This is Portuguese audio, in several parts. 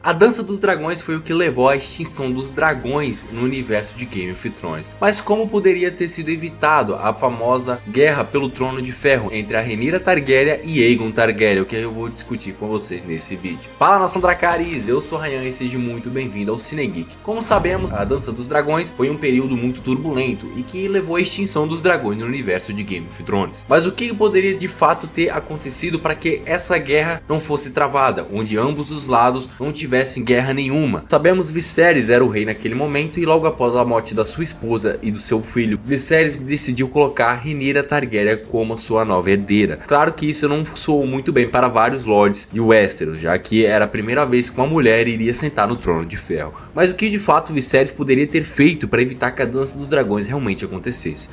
A Dança dos Dragões foi o que levou à extinção dos dragões no universo de Game of Thrones. Mas como poderia ter sido evitado a famosa guerra pelo trono de ferro entre a Rhaenyra Targaryen e Aegon Targaryen, o que eu vou discutir com você nesse vídeo. Fala, nação Dracarys, eu sou Ryan e seja muito bem-vindo ao Cine Geek. Como sabemos, a Dança dos Dragões foi um período muito turbulento e que levou à extinção dos dragões no universo de Game of Thrones. Mas o que poderia de fato ter acontecido para que essa guerra não fosse travada, onde ambos os lados não tivessem guerra nenhuma? Sabemos Viserys era o rei naquele momento e logo após a morte da sua esposa e do seu filho, Viserys decidiu colocar Rhaenyra Targaryen como sua nova herdeira. Claro que isso não soou muito bem para vários lords de Westeros, já que era a primeira vez que uma mulher iria sentar no trono de ferro. Mas o que de fato Viserys poderia ter feito para evitar que a Dança dos Dragões realmente acontecesse?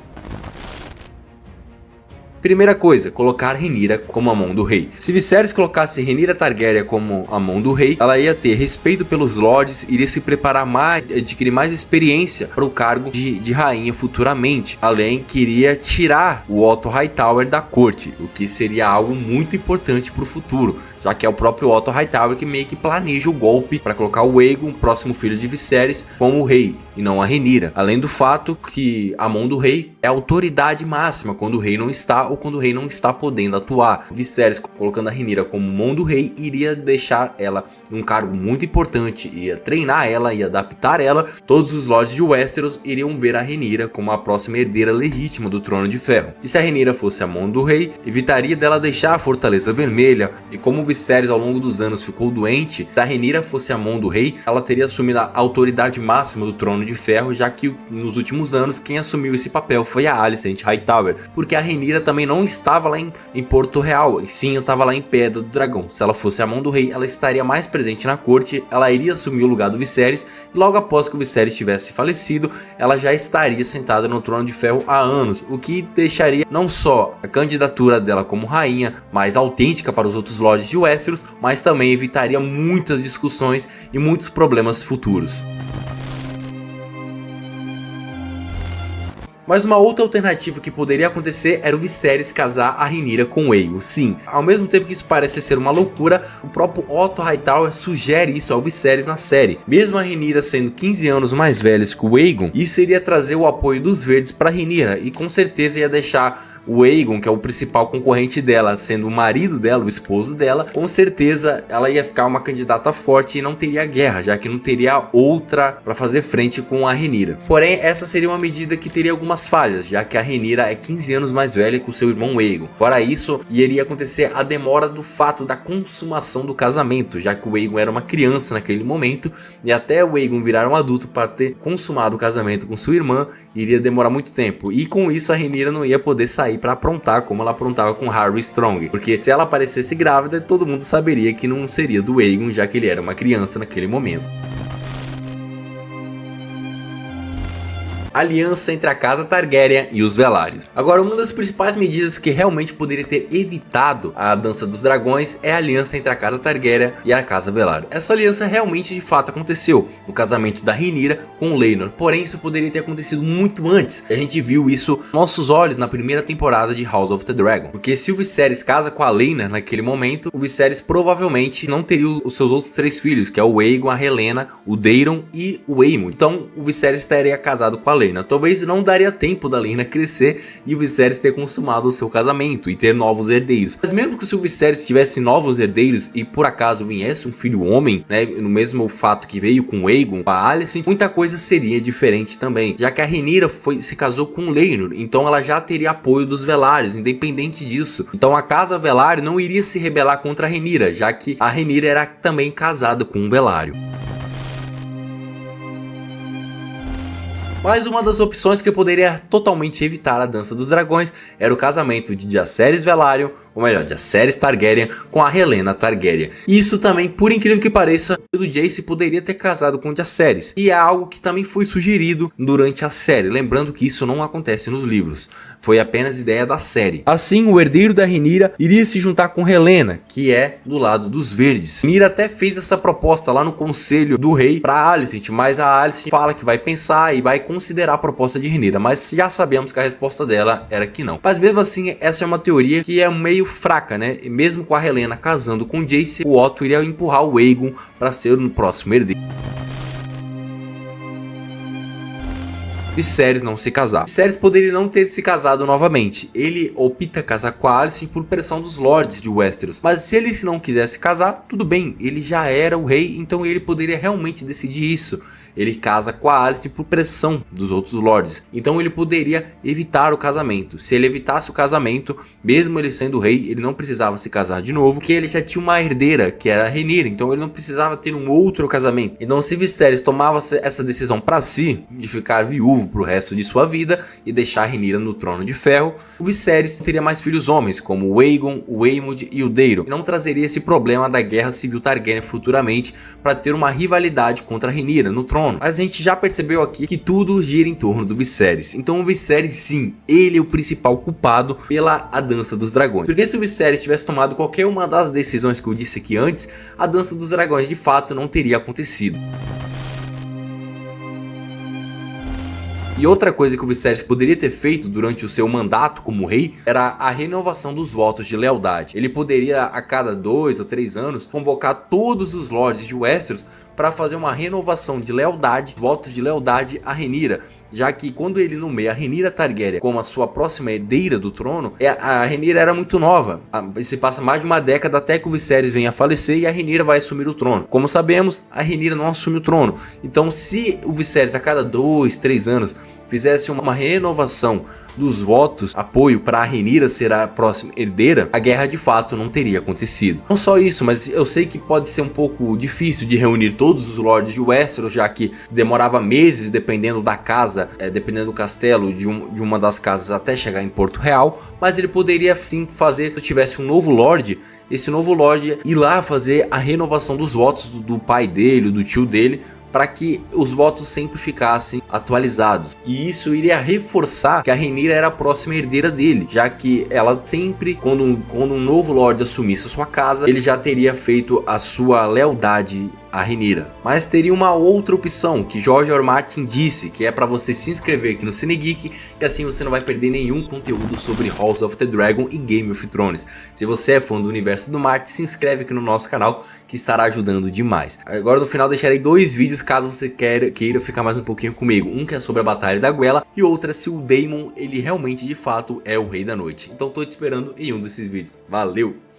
Primeira coisa, colocar Rhaenyra como a mão do rei. Se Viserys colocasse Rhaenyra Targaryen como a mão do rei, ela ia ter respeito pelos lords, iria se preparar mais, adquirir mais experiência para o cargo de rainha futuramente. Além que iria tirar o Otto Hightower da corte, o que seria algo muito importante para o futuro, já que é o próprio Otto Hightower que meio que planeja o golpe para colocar o Aegon, próximo filho de Viserys, como o rei e não a Rhaenyra. Além do fato que a mão do rei é a autoridade máxima quando o rei não está ou quando o rei não está podendo atuar. Viserys colocando a Rhaenyra como mão do rei iria deixar ela num cargo muito importante, ia treinar ela, ia adaptar ela. Todos os lords de Westeros iriam ver a Rhaenyra como a próxima herdeira legítima do Trono de Ferro. E se a Rhaenyra fosse a mão do rei, evitaria dela deixar a Fortaleza Vermelha. E como Viserys ao longo dos anos ficou doente, se a Rhaenyra fosse a mão do rei, ela teria assumido a autoridade máxima do Trono de Ferro, já que nos últimos anos quem assumiu esse papel foi a Alicent Hightower, porque a Rhaenyra também não estava lá em Porto Real, e sim estava lá em Pedra do Dragão. Se ela fosse a mão do rei, ela estaria mais presente na corte, ela iria assumir o lugar do Viserys, e logo após que o Viserys tivesse falecido, ela já estaria sentada no Trono de Ferro há anos, o que deixaria não só a candidatura dela como rainha mais autêntica para os outros lords de Westeros, mas também evitaria muitas discussões e muitos problemas futuros. Mas uma outra alternativa que poderia acontecer era o Viserys casar a Rhaenyra com o Aegon. Sim, ao mesmo tempo que isso parece ser uma loucura, o próprio Otto Hightower sugere isso ao Viserys na série. Mesmo a Rhaenyra sendo 15 anos mais velha que o Aegon, isso iria trazer o apoio dos verdes para Rhaenyra e com certeza ia deixar o Aegon, que é o principal concorrente dela, sendo o marido dela, o esposo dela, com certeza ela ia ficar uma candidata forte e não teria guerra, já que não teria outra para fazer frente com a Rhaenyra. Porém, essa seria uma medida que teria algumas falhas, já que a Rhaenyra é 15 anos mais velha que o seu irmão Aegon. Fora isso, iria acontecer a demora do fato da consumação do casamento, já que o Aegon era uma criança naquele momento, e até o Aegon virar um adulto para ter consumado o casamento com sua irmã, iria demorar muito tempo. E com isso a Rhaenyra não ia poder sair para aprontar como ela aprontava com Harry Strong, porque se ela aparecesse grávida, todo mundo saberia que não seria do Aegon, já que ele era uma criança naquele momento. Aliança entre a casa Targaryen e os Velários. Agora, uma das principais medidas que realmente poderia ter evitado a Dança dos Dragões é a aliança entre a casa Targaryen e a casa Velário. Essa aliança realmente de fato aconteceu no casamento da Rhaenyra com o Laenor, porém isso poderia ter acontecido muito antes. A gente viu isso aos nossos olhos na primeira temporada de House of the Dragon, porque se o Viserys casa com a Laenor naquele momento, o Viserys provavelmente não teria os seus outros 3 filhos, que é o Aegon, a Rhaelena, o Daeron e o Aemon. Então o Viserys estaria casado com a Laenor. Talvez não daria tempo da Laenor crescer e o Viserys ter consumado o seu casamento e ter novos herdeiros. Mas mesmo que se o Viserys tivesse novos herdeiros e por acaso viesse um filho homem, né, no mesmo fato que veio com o Aegon, com a Alicent, muita coisa seria diferente também, já que a Rhaenyra se casou com o Laenor, então ela já teria apoio dos Velários, independente disso. Então a casa Velário não iria se rebelar contra a Rhaenyra, já que a Rhaenyra era também casada com um Velário. Mas uma das opções que poderia totalmente evitar a Dança dos Dragões era o casamento de Jaehaerys Velaryon, ou melhor, Jaehaerys Targaryen com a Rhaelena Targaryen. Isso também, por incrível que pareça, o Jace poderia ter casado com Jaehaerys, e é algo que também foi sugerido durante a série, lembrando que isso não acontece nos livros. Foi apenas ideia da série. Assim, o herdeiro da Rhaenyra iria se juntar com Rhaelena, que é do lado dos verdes. Rhaenyra até fez essa proposta lá no conselho do rei para Alicent, mas a Alicent fala que vai pensar e vai considerar a proposta de Rhaenyra, mas já sabemos que a resposta dela era que não. Mas mesmo assim, essa é uma teoria que é meio meio fraca, né? E mesmo com a Helena casando com Jace, o Otto iria empurrar o Aegon para ser o próximo herdeiro. Viserys não se casar. Viserys poderia não ter se casado novamente. Ele opta casar com a Alicent por pressão dos Lords de Westeros. Mas se ele não quisesse casar, tudo bem. Ele já era o rei, então ele poderia realmente decidir isso. Ele casa com a Alicent por pressão dos outros Lords. Então ele poderia evitar o casamento. Se ele evitasse o casamento, mesmo ele sendo rei, ele não precisava se casar de novo, porque ele já tinha uma herdeira, que era a Rhaenyra. Então ele não precisava ter um outro casamento. Então se Viserys tomava essa decisão para si, de ficar viúvo pro resto de sua vida e deixar a Rhaenyra no trono de ferro, o Viserys teria mais filhos homens, como o Aegon, o Aemond e o Daemon. E não trazeria esse problema da guerra civil Targaryen futuramente para ter uma rivalidade contra a Rhaenyra no trono. Mas a gente já percebeu aqui que tudo gira em torno do Viserys. Então o Viserys, sim, ele é o principal culpado pela a Dança dos Dragões. Porque se o Viserys tivesse tomado qualquer uma das decisões que eu disse aqui antes, a Dança dos Dragões de fato não teria acontecido. E outra coisa que o Viserys poderia ter feito durante o seu mandato como rei era a renovação dos votos de lealdade. Ele poderia a cada 2 ou 3 anos convocar todos os lords de Westeros para fazer uma renovação de lealdade, votos de lealdade a Rhaenyra. Já que quando ele nomeia a Rhaenyra Targaryen como a sua próxima herdeira do trono, a Rhaenyra era muito nova. Se passa mais de uma década até que o Viserys venha a falecer e a Rhaenyra vai assumir o trono. Como sabemos, a Rhaenyra não assume o trono. Então se o Viserys a cada 2, 3 anos fizesse uma renovação dos votos, apoio para a Rhaenyra ser a próxima herdeira, a guerra de fato não teria acontecido. Não só isso, mas eu sei que pode ser um pouco difícil de reunir todos os lords de Westeros, já que demorava meses dependendo da casa, dependendo do castelo de uma das casas até chegar em Porto Real, mas ele poderia sim fazer, se tivesse um novo lord, esse novo lord ir lá fazer a renovação dos votos do pai dele, do tio dele, para que os votos sempre ficassem atualizados. E isso iria reforçar que a Rhaenyra era a próxima herdeira dele, já que ela sempre, quando um novo Lorde assumisse a sua casa, ele já teria feito a sua lealdade a Rhaenyra. Mas teria uma outra opção que George R. R. Martin disse, que é para você se inscrever aqui no CineGeek, e assim você não vai perder nenhum conteúdo sobre House of the Dragon e Game of Thrones. Se você é fã do universo do Martin, se inscreve aqui no nosso canal, que estará ajudando demais. Agora no final deixarei 2 vídeos caso você queira ficar mais um pouquinho comigo. Um que é sobre a Batalha da Guela e outra se o Daemon ele realmente de fato é o Rei da Noite. Então tô te esperando em um desses vídeos. Valeu!